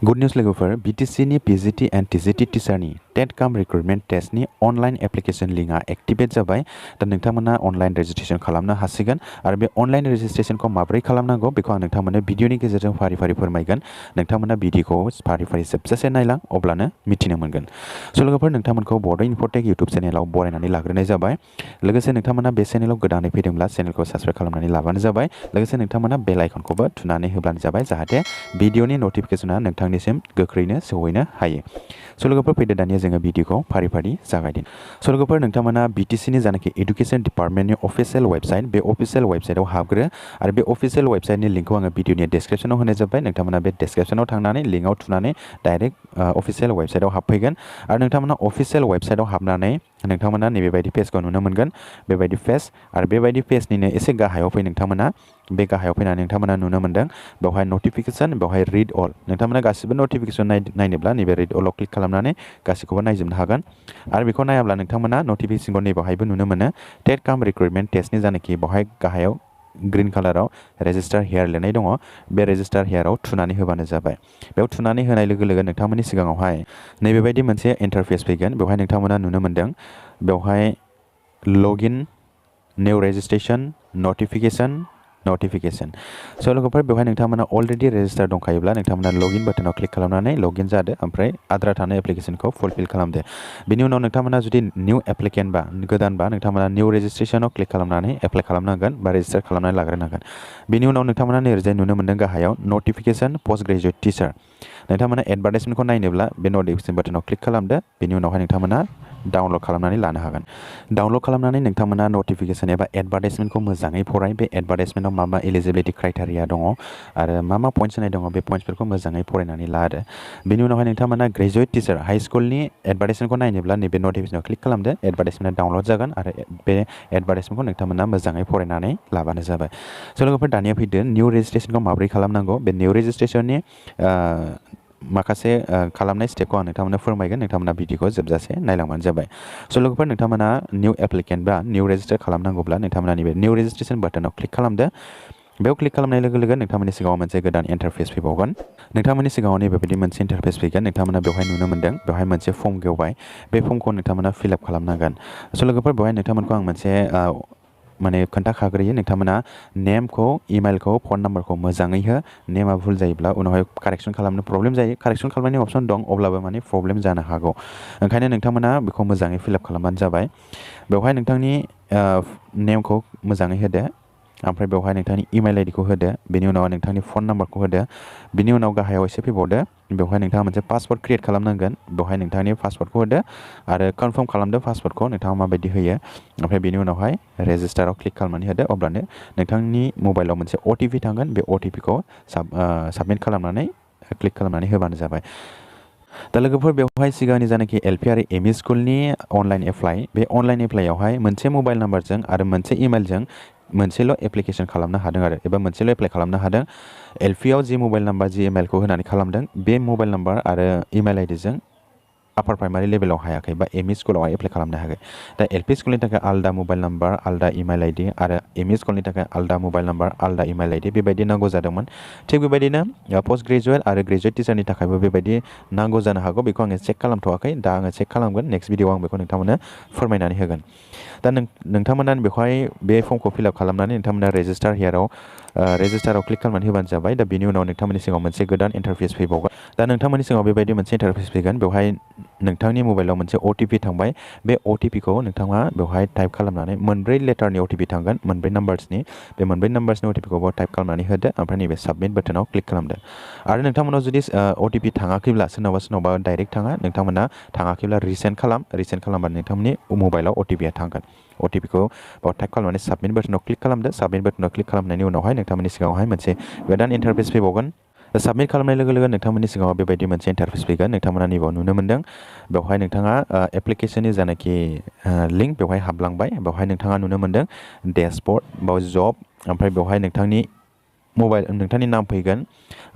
Good news लोगोफोर BTC नि PGT and TGT teacher नि TET Cum Recruitment टेस्ट नि अनलाइन एप्लिकेशन लिंकआ एक्टिवेट जाबाय दा नोंथांमोना अनलाइन रेजिस्ट्रेशन खालामनो हासिगोन आरो बे अनलाइन रेजिस्ट्रेशनखौ माबोरै खालामनांगौ बेखौ आं नोंथांमोननो भिडिअनि गेजेरजों फारि-फारि फोरमायगोन नोंथांमोना भिडिअखौ फारि-फारि जोबजासे नायलां अब्लानो मिथिनो मोनगोन स' लोगोफोर नोंथांमोनखौ बड' इनफ'टेक इउट्युब चेनेलाव बरायनानै लाग्रोनाय जाबाय लोगोसे नोंथांमोना बे चेनेलाव गोदानै फैदोंब्ला चेनेलखौ साबस्क्राइब खालामनानै लाबानो जाबाय लोगोसे नोंथांमोना बेल आइकनखौबो थुनानै होब्लानो जाबाय जाहाथे भिडिअनि नटिफिकेशना नोंथांनिसिम गोख्रैनो सौहैनो हायो स' लोगोफोर फैदो दानिया जोङो भिडिअखौ फारि-फारि जागायदिन स' लोगोफोर नोंथांमोना BTC नि जानाखि एडुकेशन डिपार्टमेन्टनि अफिशियेल वेबसाइट बे अफिशियेल वेबसाइटआव हाबग्रो आरो बे अफिशियेल वेबसाइटनि लिंकखौ आङो भिडिअनि डेसक्रिप्शनाव होनाय जाबाय नोंथांमोना बे डेसक्रिप्शनाव थांनानै लिंकआव थुनानै डाइरेक्ट अफिशियेल वेबसाइटआव हाबफैगोन आरो नोंथांमोना अफिशियेल वेबसाइटआव हाबनानै नोंथांमोना नैबेबायदि पेजखौ नुनो मोनगोन बेबायदि पेज आरो बेबायदि पेजनिनो एसे गाहायाव फै नोंथांमोना बे गाहायाव फैनानै नोंथांमोना नुनो मोनदों बेवहाय नटिफिकेशन बेवहाय रिड अल नोंथांमोना गासिबो नटिफिकेशन नायनोब्ला नैबे रिड अलाव क्लिक खालामनानै गासिखौबो नायजोबनो हागोन आरो बेखौ नायाब्ला नोंथांमोना नटिफिकेशनखौ नैबावहायबो नुनो मोनो TET Cum Recruitment टेस्टनि जानाखि बेवहाय गाहायाव ग्रीन कालाराव रेजिस्टार हेयार लिरनाय दङ बे रेजिस्टार हेयाराव थुनानै होबानो जाबाय बेयाव थुनानै होनाय लोगो लोगो नोंथांमोननि सिगाङावहाय नैबेबायदि मोनसे इन्टारफेस फैगोन बेवहाय नोंथांमोना नुनो मोनदों बेवहाय लगिन निउ रेजिस्ट्रेशन नटिफिकेशन स' लोगोफोर बेवहाय नोंथांमोना अलरेडि रेजिस्टार दंखायोब्ला नोंथांमोना लगिन बाटनाव क्लिक खालामनानै लगिन जादो ओमफ्राय आद्रा थानाय एप्लिकेशनखौ फुलफिल खालामदो बेनि उनाव नोंथांमोना जुदि निउ एप्लिकेन्ट बा गोदानबा नोंथांमोना निउ रेजिस्ट्रेशनाव क्लिक खालामनानै एप्लाइ खालामनांगोन बा रेजिस्टार खालामनानै लाग्रोनांगोन बेनि उनाव नोंथांमोना नैरैजाय नुनो मोनदों गाहायाव नटिफिकेशन पोस्ट ग्रेजुएट टिचार नोंथांमोना एडभार्टाइजमेन्टखौ नायनोब्ला बे नटिफिकेशन बाटनाव क्लिक खालामदो बेनि उनावहाय नोंथांमोना डाउनलड खालामनानै लानो हागोन डाउनलड खालामनानै नोंथांमोना नटिफिकेशन एबा एडभार्टाइजमेन्टखौ मोजाङै फराय बे एडभार्टाइजमेन्टआव मा एलिजिबिलिटि क्राइटेरिया दङ आरो मा पइन्ट्स होनाय दङ बे पइन्ट्सफोरखौ मोजाङै फरायनानै ला आरो बेनि उनावहाय नोंथांमोना ग्रेजुएट टिचार हाई स्कुलनि एडभार्टाइजमेन्टखौ नायनोब्ला नैबे नटिफिकेशनाव क्लिक खालामदो एडभार्टाइजमेन्टआ डाउनलड जागोन आरो बे एडभार्टाइजमेन्टखौ नोंथांमोना मोजाङै फरायनानै लाबानो जाबाय स' लोगोफोर दानिया फैदो निउ रेजिस्ट्रेशनखौ माबोरै खालामनांगौ बे निउ रेजिस्ट्रेशननि माखासे खालामनाय स्टेपखौ आं नोंथांमोननो फोरमायगोन नोंथांमोना भिडिअखौ जोबजासे नायलांबानो जाबाय स' लोगोफोर नोंथांमोना निउ एप्लिकेन्ट बा निउ रेजिस्टार खालामनांगौब्ला नोंथांमोना नैबे निउ रेजिस्ट्रेशन बाटनाव क्लिक खालामदो बेयाव क्लिक खालामनाय लोगो लोगो नोंथांमोननि सिगाङाव मोनसे गोदान इन्टारफेस फैबावगोन नोंथांमोननि सिगाङाव नैबेबायदि मोनसे इन्टारफेस फैगोन नोंथांमोना बेवहाय नुनो मोनदों बेवहाय मोनसे फर्म गेवबाय बे फर्मखौ नोंथांमोना फिलआप खालामनांगोन स' लोगोफोर बेवहाय नोंथांमोनखौ आं मोनसे माने खोन्थाखाग्रोयो नोंथांमोना नेमखौ इमेलखौ फन नाम्बारखौ मोजाङै हो नेमा भुल जायोब्ला उनावहाय कारेक्सन खालामनो प्रब्लेम जायो कारेक्सन खालामनायनि अपसन दं अब्लाबो माने प्रब्लेम जानो हागौ ओंखायनो नोंथांमोना बेखौ मोजाङै फिलआप खालामबानो जाबाय बेवहाय नोंथांनि नेमखौ मोजाङै होदो ओमफ्राय बेवहाय नोंथांनि इमेल आइडिखौ होदो बेनि उनाव नोंथांनि फन नाम्बारखौ होदो बिनि उनाव गाहायाव एसे फैबावदो बेवहाय नोंथाङा मोनसे पासवर्ड क्रिएट खालामनांगोन बेवहाय नोंथांनि पासवर्डखौ होदो आरो कनफार्म खालामदो पासवर्डखौ नोंथाङा माबायदि होयो ओमफ्राय बेनि उनावहाय रेजिस्टाराव क्लिक खालामनानै होदो अब्लानो नोंथांनि मबाइलाव मोनसे OTP थांगोन बे OTPखौ साबमिट खालामनानै क्लिक खालामनानै होबानो जाबाय दा लोगोफोर बेवहाय सिगांनि जानाखि LP आरो ME स्कुलनि अनलाइन एप्लाइ बे अनलाइन एप्लाइआवहाय मोनसे मबाइल नाम्बारजों आरो मोनसे इमेलजों मोनसेल' एप्लिकेशन खालामनो हादों आरो एबा मोनसेल' एप्लाइ खालामनो हादों LPआव जि मबाइल नाम्बार जि इमेलखौ होनानै खालामदों बे मबाइल नाम्बार आरो इमेल आइडिजों आपार प्राइमारि लेभेलाव हायाखै बा ME स्कुलावहाय एप्लाइ खालामनो हायाखै दा LP स्कुलनि थाखाय आलदा मबाइल नाम्बार आलदा इमेल आइडि आरो ME स्कुलनि थाखाय आलदा मबाइल नाम्बार आलदा इमेल आइडि बेबायदि नांगौ जादोंमोन थिग बेबायदिनो पोस्ट ग्रेजुएट आरो ग्रेजुएट टिचारनि थाखायबो बेबायदि नांगौ जानो हागौ बेखौ आङो चेक खालामथ'वाखै दा आङो चेक खालामगोन नेक्स्ट भिडिअआव आं बेखौ नोंथांमोननो फोरमायनानै होगोन दा नोंथांमोना बेवहाय बे फर्मखौ फिलआप खालामनानै नोंथांमोना रेजिस्टाराव क्लिक खालामनानै होबानो जाबाय दा बेनि उनाव नोंथांमोननि सिगाङाव मोनसे गोदान इन्टारफेस फैबावगोन दा नोंथांमोननि सिगाङाव बेबायदि मोनसे इन्टारफेस फैगोन बेवहाय नोंथांनि मबाइलाव मोनसे OTP थांबाय बे OTPखौ नोंथाङा बेवहाय टाइप खालामनानै मोनब्रै लेटारनि OTP थांगोन मोनब्रै नाम्बार्सनि बे मोनब्रै नाम्बार्सनि OTPखौबो टाइप खालामनानै होदो ओमफ्राय नैबे साबमिट बाटनाव क्लिक खालामदो आरो नोंथांमोनाव जुदि OTP थाङाखैब्ला सोरनावबा डाइरेक्ट थाङा नोंथांमोना थाङाखैब्ला रिसेन्ड खालामबा नोंथांमोननि मबाइलाव OTPआ थांगोन OTPखौ बाव टाइप खालामनानै साबमिट बाटनाव क्लिक खालामदो साबमिट बाटनाव क्लिक खालामनायनि उनावहाय नोंथांमोननि सिगाङावहाय मोनसे गोदान इन्टारफेस फैबावगोन साबमिट खालामनाय लोगो लोगो नोंथांमोननि सिगाङाव बेबायदि मोनसे इन्टारफेस फैगोन नोंथांमोना नैबाव नुनो मोनदों बेवहाय नोंथाङा एप्लिकेशननि जानाखि लिंक बेवहाय हाबलांबाय बेवहाय नोंथाङा नुनो मोनदों डेशबर्ड बाव जब ओमफ्राय बेवहाय नोंथांनि नाम फैगोन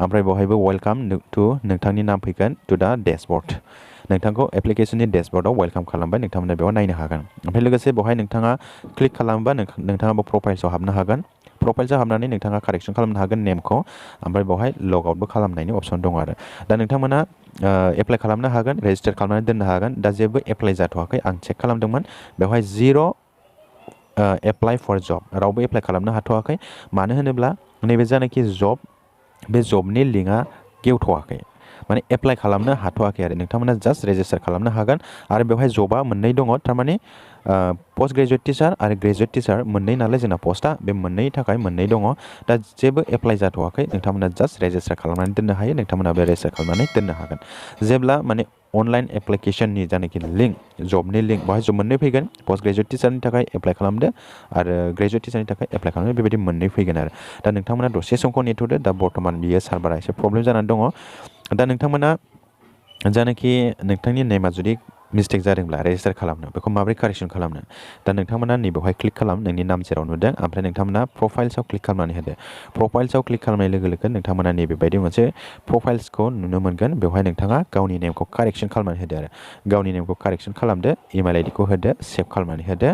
ओमफ्राय बेवहायबो वेलकाम टु नोंथांनि नाम फैगोन टु दा डेशबर्ड नोंथांखौ एप्लिकेशननि डेशबर्डआव वेलकाम खालामबाय नोंथांमोना बेयाव नायनो हागोन ओमफ्राय लोगोसे बेवहाय नोंथाङा क्लिक खालामोबा नोंथाङा प्रफाइल्सआव हाबनो हागोन प्रफाइलजों हाबनानै नोंथाङा कारेक्सन खालामनो हागोन नेमखौ ओमफ्राय बेवहाय लग आउटबो खालामनायनि अपसन दङ आरो दा नोंथांमोना एप्लाइ खालामनो हागोन रेजिस्टार खालामनानै दोननो हागोन दा जेबो एप्लाइ जाथ'वाखै आं चेक खालामदोंमोन बेवहाय जिर' एप्लाइ फर जब रावबो एप्लाइ खालामनो हाथ'वाखै मानो होनोब्ला नैबे जानाखि जब बे जबनि लिंकआ गेवथ'वाखै माने एप्लाइ खालामनो हाथ'वाखै आरो नोंथांमोना जास्ट रेजिस्टार खालामनो हागोन आरो बेवहाय जबा मोननै दङ थारमाने पोस्ट ग्रेजुएट टिचार आरो ग्रेजुएट टिचार मोननै नालाय जोंना पस्टआ बे मोननैनि थाखाय मोननै दङ दा जेबो एप्लाइ जाथ'वाखै नोंथांमोना जास्ट रेजिस्टार खालामनानै दोननो हायो नोंथांमोना बे रेजिस्टार खालामनानै दोननो हागोन जेब्ला माने अनलाइन एप्लिकेशननि जानाखि लिंक जबनि लिंक बेवहाय जब मोननै फैगोन पोस्ट ग्रेजुएट टिचारनि थाखाय एप्लाइ खालामदो आरो ग्रेजुएट टिचारनि थाखाय एप्लाइ खालामदो बेबायदि मोननै फैगोन आरो दा नोंथांमोना दसे समखौ नेथ'दो दा बर्थमान बियो सार्भारा एसे प्रब्लेम जानानै दङ दा नोंथांमोना जानाखि नोंथांनि नेमा जुदि मिस्टेक जादोंब्ला रेजिस्टार खालामनो बेखौ माबोरै कारेक्सन खालामनो दा नोंथांमोना नैबेवहाय क्लिक खालाम नोंनि नाम जेराव नुदों ओमफ्राय नोंथांमोना प्रफाइल्सआव क्लिक खालामनानै होदो प्रफाइल्सआव क्लिक खालामनाय लोगो लोगो नोंथांमोना नैबेबायदि मोनसे प्रफाइल्सखौ नुनो मोनगोन बेवहाय नोंथाङा गावनि नेमखौ कारेक्सन खालामनानै होदो आरो गावनि नेमखौ कारेक्सन खालामदो इमेल आइडिखौ होदो सेभ खालामनानै होदो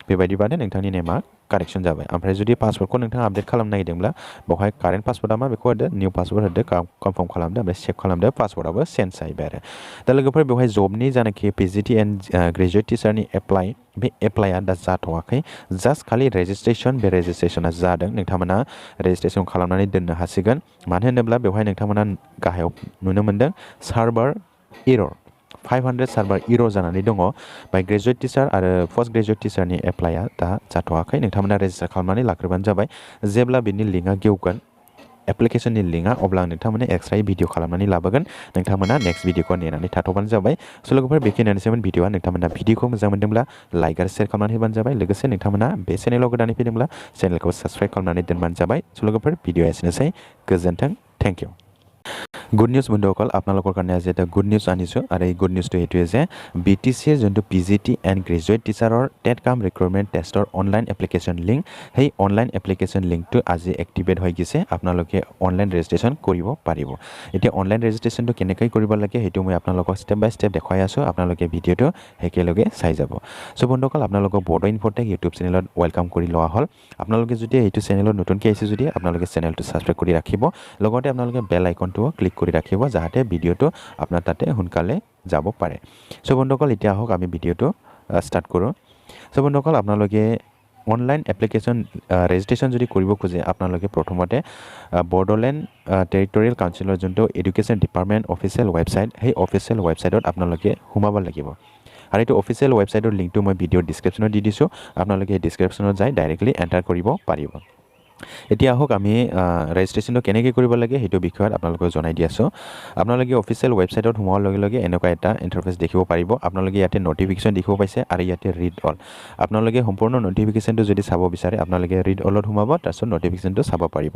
बेबायदिबानो नोंथांनि नेमा कारेक्सन जाबाय ओमफ्राय जुदि पासवर्डखौ नोंथाङा आपडेट खालामनो नागिरदोंब्ला बेवहाय कारेन्ट पासवर्डआ मा बेखौ होदो निउ पासवर्ड होदो कनफार्म खालामदो ओमफ्राय सेभ खालामदो पासवर्डआबो चेन्ज जाहैबाय आरो दा लोगोफोर बेवहाय जबनि जानाखि PGT एन्ड ग्रेजुएट टिचारनि एप्लाइ बे एप्लाइआ दा जाथ'वाखै जास्ट खालि रेजिस्ट्रेसन बे रेजिस्ट्रेसना जादों नोंथांमोना रेजिस्ट्रेसन खालामनानै दोननो हासिगोन मानो होनोब्ला बेवहाय नोंथांमोना गाहायाव नुनो मोनदों सार्भार एरर 500 सार्भार एरर जानानै दङ बाय ग्रेजुएट टिचार आरो पोस्ट ग्रेजुएट टिचारनि एप्लाइआ दा जाथ'वाखै नोंथांमोना रेजिस्टार खालामनानै लाग्रोबानो जाबाय जेब्ला बिनि लिंकआ गेवगोन एप्लिकेशननि लिंकआ अब्ला नोंथांमोना एक्सट्रायै भिडिअ खालामनानै लाबोगोन नोंथांमोना नेक्स्ट भिडिअखौ नेनानै थाथ'बानो जाबाय स' लोगोफोर बेखिनियानोसैमोन भिडिअआ नोंथांमोना भिडिअखौ मोजां मोनदोंब्ला लाइक आरो शेयार खालामनानै होबानो जाबाय लोगोसे नोंथांमोना बे चेनेलाव गोदानै फैदोंब्ला चेनेलखौ साबस्क्राइब खालामनानै दोनबानो जाबाय स' लोगोफोर भिडिअआ एसेनोसै गोजोन्थों थेंक ইউ গুড নিউজ বন্ধুসকল আপোনালোকৰ কাৰণে আজি এটা গুড নিউজ আনিছোঁ আৰু এই গুড নিউজটো এইটোৱে যে BTCৰ যোনটো PGT এণ্ড গ্ৰেজুৱেট টিচাৰৰ টেট কাম ৰিক্ৰুটমেণ্ট টেষ্টৰ অনলাইন এপ্লিকেশ্যন লিংক সেই অনলাইন এপ্লিকেশ্যন লিংকটো আজি এক্টিভেট হৈ গৈছে আপোনালোকে অনলাইন ৰেজিষ্ট্ৰেশ্যন কৰিব পাৰিব এতিয়া অনলাইন ৰেজিষ্ট্ৰেশ্যনটো কেনেকৈ কৰিব লাগে সেইটো মই আপোনালোকক ষ্টেপ বাই ষ্টেপ দেখুৱাই আছোঁ আপোনালোকে ভিডিঅ'টো একেলগে চাই যাব চ' বন্ধুসকল আপোনালোকক বড়ো ইনফ'টেক ইউটিউব চেনেলত ৱেলকাম কৰি লোৱা হ'ল আপোনালোকে যদি এইটো চেনেলত নতুনকৈ আহিছে যদি আপোনালোকে চেনেলটো ছাবস্ক্ৰাইব কৰি ৰাখিব লগতে আপোনালোকে বেল আইকনটো ক্লিক কৰি ৰাখিব যাতে ভিডিঅ'টো আপোনাৰ তাতে সোনকালে যাব পাৰে চ' বন্ধুসকল এতিয়া আহক আমি ভিডিঅ'টো ষ্টাৰ্ট কৰোঁ চ' বন্ধুসকল আপোনালোকে অনলাইন এপ্লিকেশ্যন ৰেজিষ্ট্ৰেশ্যন যদি কৰিব খোজে আপোনালোকে প্ৰথমতে বড়োলেণ্ড টেৰিটৰিয়েল কাউন্সিলৰ যোনটো এডুকেশ্যন ডিপাৰ্টমেণ্ট অফিচিয়েল ৱেবছাইট সেই অফিচিয়েল ৱেবছাইটত আপোনালোকে সোমাব লাগিব আৰু এইটো অফিচিয়েল ৱেবছাইটৰ লিংকটো মই ভিডিঅ'ৰ ডিছক্ৰিপশ্যনত দি দিছোঁ আপোনালোকে এই ডিছক্ৰিপশ্যনত যাই ডাইৰেক্টলি এণ্টাৰ কৰিব পাৰিব এতিয়া আহক আমি ৰেজিষ্ট্ৰেশ্যনটো কেনেকৈ কৰিব লাগে সেইটো বিষয়ত আপোনালোকক জনাই দি আছোঁ আপোনালোকে অফিচিয়েল ৱেবছাইটত সোমোৱাৰ লগে লগে এনেকুৱা এটা ইণ্টাৰফেচ দেখিব পাৰিব আপোনালোকে ইয়াতে নটিফিকেশ্যন দেখিব পাইছে আৰু ইয়াতে ৰিড অল আপোনালোকে সম্পূৰ্ণ নটিফিকেশ্যনটো যদি চাব বিচাৰে আপোনালোকে ৰিড অলত সোমাব তাৰপিছত নটিফিকেশ্যনটো চাব পাৰিব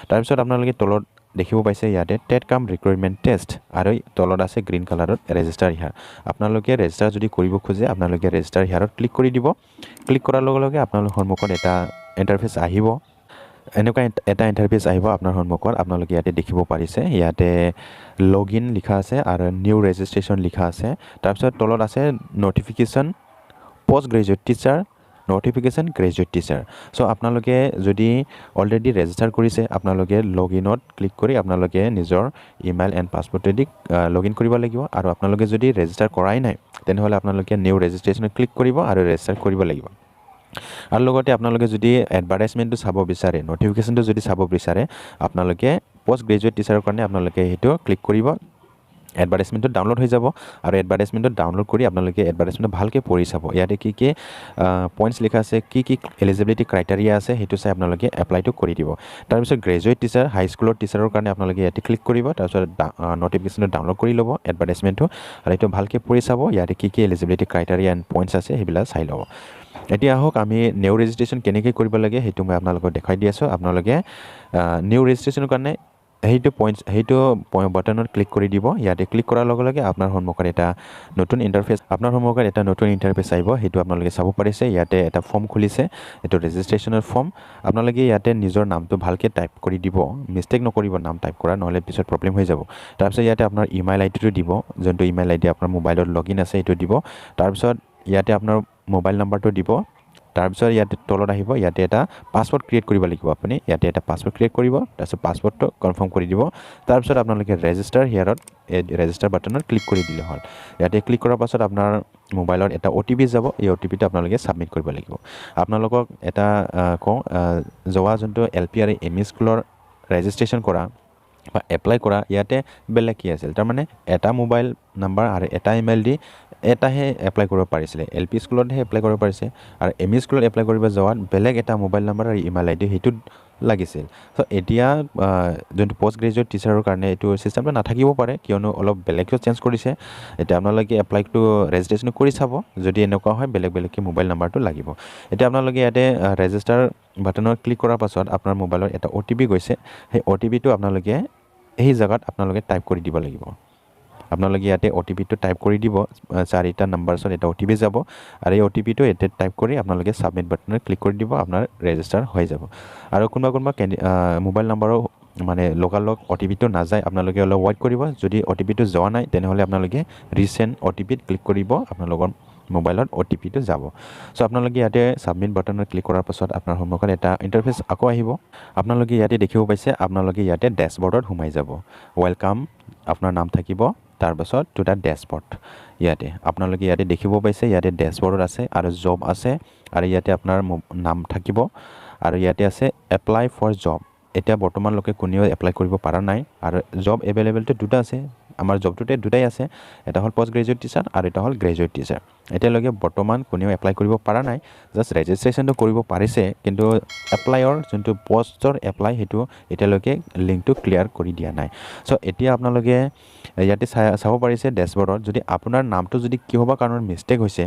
তাৰপিছত আপোনালোকে তলত দেখিব পাইছে ইয়াতে টেট কাম ৰিক্ৰুটমেণ্ট টেষ্ট আৰু তলত আছে গ্ৰীণ কালাৰত ৰেজিষ্টাৰ হিয়াৰ আপোনালোকে ৰেজিষ্টাৰ যদি কৰিব খোজে আপোনালোকে ৰেজিষ্টাৰ হিয়াৰত ক্লিক কৰি দিব ক্লিক কৰাৰ লগে লগে আপোনালোকৰ সন্মুখত এটা ইণ্টাৰফেচ আহিব এনেকুৱা এটা ইণ্টাৰফেচ আহিব আপোনাৰ সন্মুখত আপোনালোকে ইয়াতে দেখিব পাৰিছে ইয়াতে লগ ইন লিখা আছে আৰু নিউ ৰেজিষ্ট্ৰেশ্যন লিখা আছে তাৰপিছত তলত আছে notification post graduate teacher notification graduate teacher চ' আপোনালোকে যদি অলৰেডি ৰেজিষ্টাৰ কৰিছে আপোনালোকে লগ ইনত ক্লিক কৰি আপোনালোকে নিজৰ ইমেইল এণ্ড পাছৱৰ্ডেদি লগ ইন কৰিব লাগিব আৰু আপোনালোকে যদি ৰেজিষ্টাৰ কৰাই নাই তেনেহ'লে আপোনালোকে নিউ ৰেজিষ্ট্ৰেশ্যনত ক্লিক কৰিব আৰু ৰেজিষ্টাৰ কৰিব লাগিব আৰু লগতে আপোনালোকে যদি এডভাৰটাইজমেণ্টটো চাব বিচাৰে নটিফিকেশ্যনটো যদি চাব বিচাৰে আপোনালোকে পোষ্ট গ্ৰেজুৱেট টিচাৰৰ কাৰণে আপোনালোকে সেইটো ক্লিক কৰিব এডভাৰটাইজমেণ্টটো ডাউনলোড হৈ যাব আৰু এডভাৰটাইজমেণ্টটো ডাউনলোড কৰি আপোনালোকে এডভাৰটাইজমেণ্টটো ভালকৈ পঢ়ি চাব ইয়াতে কি কি পইণ্টছ লিখা আছে কি কি এলিজিবিলিটি ক্ৰাইটেৰিয়া আছে সেইটো চাই আপোনালোকে এপ্লাইটো কৰি দিব তাৰপিছত গ্ৰেজুৱেট টিচাৰ হাইস্কুলৰ টিচাৰৰ কাৰণে আপোনালোকে ইয়াতে ক্লিক কৰিব তাৰপিছত নটিফিকেশ্যনটো ডাউনলোড কৰি ল'ব এডভাৰটাইজমেণ্টটো আৰু এইটো ভালকৈ পঢ়ি চাব ইয়াতে কি কি এলিজিবিলিটি ক্ৰাইটেৰিয়া এণ্ড পইণ্টছ আছে সেইবিলাক চাই ল'ব এতিয়া আহক আমি নিউ ৰেজিষ্ট্ৰেশ্যন কেনেকৈ কৰিব লাগে সেইটো মই আপোনালোকক দেখাই দি আছোঁ আপোনালোকে নিউ ৰেজিষ্ট্ৰেশ্যনৰ কাৰণে সেইটো বাটনত ক্লিক কৰি দিব ইয়াতে ক্লিক কৰাৰ লগে লগে আপোনাৰ সন্মুখত এটা নতুন ইণ্টাৰফেচ আহিব সেইটো আপোনালোকে চাব পাৰিছে ইয়াতে এটা ফৰ্ম খুলিছে এইটো ৰেজিষ্ট্ৰেশ্যনৰ ফৰ্ম আপোনালোকে ইয়াতে নিজৰ নামটো ভালকৈ টাইপ কৰি দিব মিষ্টেক নকৰিব নাম টাইপ কৰা নহ'লে পিছত প্ৰব্লেম হৈ যাব তাৰপিছত ইয়াতে আপোনাৰ ইমেইল আইডিটো দিব যোনটো ইমেইল আইডি আপোনাৰ মোবাইলত লগ ইন আছে সেইটো দিব তাৰপিছত ইয়াতে আপোনাৰ মোবাইল নাম্বাৰটো দিব তাৰপিছত ইয়াতে তলত আহিব ইয়াতে এটা পাছৱৰ্ড ক্ৰিয়েট কৰিব লাগিব আপুনি ইয়াতে এটা পাছৱৰ্ড ক্ৰিয়েট কৰিব তাৰপিছত পাছৱৰ্ডটো কনফাৰ্ম কৰি দিব তাৰপিছত আপোনালোকে ৰেজিষ্টাৰ হিয়াৰত এই ৰেজিষ্টাৰ বাটনত ক্লিক কৰি দিলে হ'ল ইয়াতে ক্লিক কৰাৰ পাছত আপোনাৰ মোবাইলত এটা OTP যাব এই OTPটো আপোনালোকে সাবমিট কৰিব লাগিব আপোনালোকক এটা কওঁ যোৱা যোনটো LP আৰু ME স্কুলৰ ৰেজিষ্ট্ৰেশ্যন কৰা বা এপ্লাই কৰা ইয়াতে বেলেগ কি আছিল তাৰমানে এটা মোবাইল নাম্বাৰ আৰু এটা ইমেইল দি এটাহে এপ্লাই কৰিব পাৰিছিলে LP স্কুলতহে এপ্লাই কৰিব পাৰিছে আৰু ME স্কুলত এপ্লাই কৰিব যোৱাত বেলেগ এটা মোবাইল নাম্বাৰ আৰু ইমেইল ID সেইটো লাগিছিল সো এতিয়া যোনটো পোষ্ট গ্ৰেজুৱেট টিচাৰৰ কাৰণে এইটো চিষ্টেমটো নাথাকিব পাৰে কিয়নো অলপ বেলেগকৈ চেঞ্জ কৰিছে এতিয়া আপোনালোকে এপ্লাইটো ৰেজিষ্ট্ৰেশ্যন কৰি চাব যদি এনেকুৱা হয় বেলেগ বেলেগকৈ মোবাইল নাম্বাৰটো লাগিব এতিয়া আপোনালোকে ইয়াতে ৰেজিষ্টাৰ বাটনত ক্লিক কৰাৰ পাছত আপোনাৰ মোবাইলত এটা OTP গৈছে সেই OTPটো আপোনালোকে এই জায়গাত আপোনালোকে টাইপ কৰি দিব লাগিব আপোনালোকে ইয়াতে OTPটো টাইপ কৰি দিব চাৰিটা নাম্বাৰছত এটা OTP যাব আৰু এই OTPটো ইয়াতে টাইপ কৰি আপোনালোকে সাবমিট বাটনত ক্লিক কৰি দিব আপোনাৰ ৰেজিষ্টাৰ হৈ যাব আৰু কোনোবা মোবাইল নাম্বাৰো মানে লগালগ OTPটো নাযায় আপোনালোকে অলপ ৱেইট কৰিব যদি OTPটো যোৱা নাই তেনেহ'লে আপোনালোকে ৰিচেণ্ট OTPত ক্লিক কৰিব আপোনালোকৰ মোবাইলত OTPটো যাব সো আপোনালোকে ইয়াতে সাবমিট বাটনত ক্লিক কৰাৰ পাছত আপোনাৰ সন্মুখত এটা ইন্টাৰফেস আকৌ আহিব আপোনালোকে ইয়াতে দেখিব পাইছে আপোনালোকে ইয়াতে ড্যাশবৰ্ডত সোমাই যাব ওয়েলকাম আপোনাৰ নাম থাকিব তাৰ পাছত টু দা ড্যাশবৰ্ড ইয়াতে আপোনালোকে ইয়াতে দেখিব পাইছে ইয়াতে ড্যাশবৰ্ডত আছে আৰু জব আছে আৰু ইয়াতে আপোনাৰ নাম থাকিব আৰু ইয়াতে আছে এপ্লাই ফৰ জব এতিয়া বৰ্তমানলৈকে কোনেও এপ্লাই কৰিব পৰা নাই আৰু জব এভেইলেবলটো দুটা আছে আমাৰ জবটোতে দুটাই আছে এটা হল পোষ্ট গ্ৰেজুৱেট টিচাৰ আৰু এটা হল গ্ৰেজুৱেট টিচাৰ এতিয়ালৈকে বৰ্তমান কোনেও এপ্লাই কৰিব পৰা নাই জাস্ট ৰেজিষ্ট্ৰেশ্যনটো কৰিব পাৰিছে কিন্তু এপ্লাইৰ যোনটো পোষ্টৰ এপ্লাই হেতু এতিয়ালৈকে লিংকটো ক্লিয়াৰ কৰি দিয়া নাই সো এতিয়া আপোনালোকে ইয়াতে চাব পাৰিছে ড্যাশবৰ্ডত যদি আপোনাৰ নামটো যদি কিহবা কাৰণত মিস্টেক হৈছে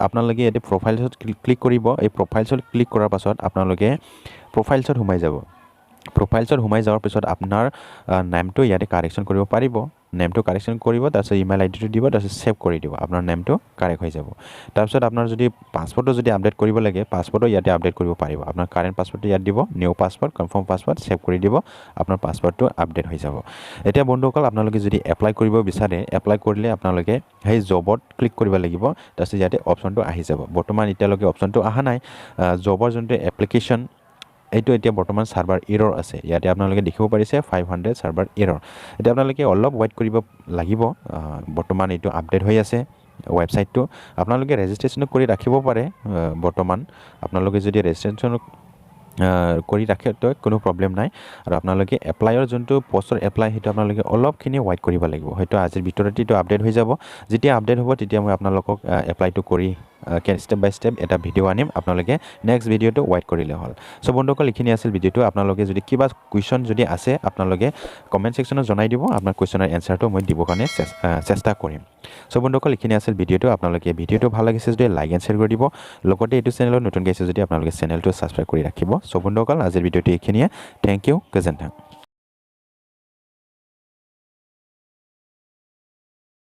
আপোনালোকে ইয়াতে প্ৰফাইলছত ক্লিক কৰিব এই প্ৰফাইলছত ক্লিক কৰাৰ পাছত আপোনালোকে প্ৰফাইলছত সোমাই যাব প্ৰফাইলছত সোমাই যাওয়াৰ পিছত আপোনাৰ নামটো ইয়াতে কাৰেকশ্যন কৰিব পাৰিব নেমটো কাৰেকশ্যন কৰিব তাৰপিছত ইমেইল আইডিটো দিব তাৰপিছত সেভ কৰি দিব আপোনাৰ নেমটো কাৰেক্ট হৈ যাব তাৰপিছত আপোনাৰ যদি পাছৱৰ্ডটো যদি আপডেট কৰিব লাগে পাছৱৰ্ডটো ইয়াতে আপডেট কৰিব পাৰিব আপোনাৰ কাৰেন্ট পাছৱৰ্ডটো ইয়াত দিব new password confirm password save কৰি দিব আপোনাৰ পাছৱৰ্ডটো আপডেট হৈ যাব এতিয়া বন্ধুসকল আপোনালোকে যদি এপ্লাই কৰিব বিচাৰে এপ্লাই কৰিলে আপোনালোকে সেই জবত ক্লিক কৰিব লাগিব তাৰপিছত ইয়াতে অপচনটো আহি যাব বৰ্তমান এতিয়ালৈকে অপচনটো অহা নাই জবৰ যোনটো এপ্লিকেশ্যন এইটো এতিয়া বৰ্তমান সাৰ্ভাৰ এৰৰ আছে ইয়াতে আপোনালোকে দেখিব পাৰিছে 500 সাৰ্ভাৰ এৰৰ এতিয়া আপোনালোকে অলপ ৱেইট কৰিব লাগিব বৰ্তমান এইটো আপডেট হৈ আছে ৱেবসাইটটো আপোনালোকে ৰেজিষ্ট্ৰেশ্যন কৰি ৰাখিব পাৰে বৰ্তমান আপোনালোকে যদি ৰেজিষ্ট্ৰেশ্যন কৰি ৰাখে তো কোনো প্ৰবলেম নাই আৰু আপোনালোকে এপ্লাইৰ যোনটো পোষ্টৰ এপ্লাই হেতু আপোনালোকে অলপখিনি ৱেইট কৰিব লাগিব হয়তো আজিৰ ভিতৰতে এইটো আপডেট হৈ যাব যেতিয়া আপডেট হ'ব তেতিয়া মই আপোনালোকক এপ্লাইটো কৰি স্টেপ বাই স্টেপ এটা ভিডিও আনিম আপোনালোকে নেক্সট ভিডিওটো ৱেইট কৰিলে হ'ল সো বন্ধুসকল এইখিনি আছিল ভিডিওটো আপোনালোকে যদি কিবা কুৱেশ্যন যদি আছে আপোনালোকে কমেন্ট সেকশনত জনাই দিব আপোনাৰ কুৱেশ্যনৰ এনসাৰটো মই দিব কাৰণে চেষ্টা কৰিম সো বন্ধুসকল এইখিনি আছিল ভিডিওটো আপোনালোকে ভিডিওটো ভাল লাগিছে যদি লাইক এণ্ড শ্বেয়াৰ কৰি দিব লগতে এইটো চেনেলত নতুন গৈছে যদি আপোনালোকে চেনেলটো সাবস্ক্ৰাইব কৰি ৰাখিব সো বন্ধুসকল আজিৰ ভিডিওটো এইখিনিয়ে থ্যাংক ইউ গজেন্টা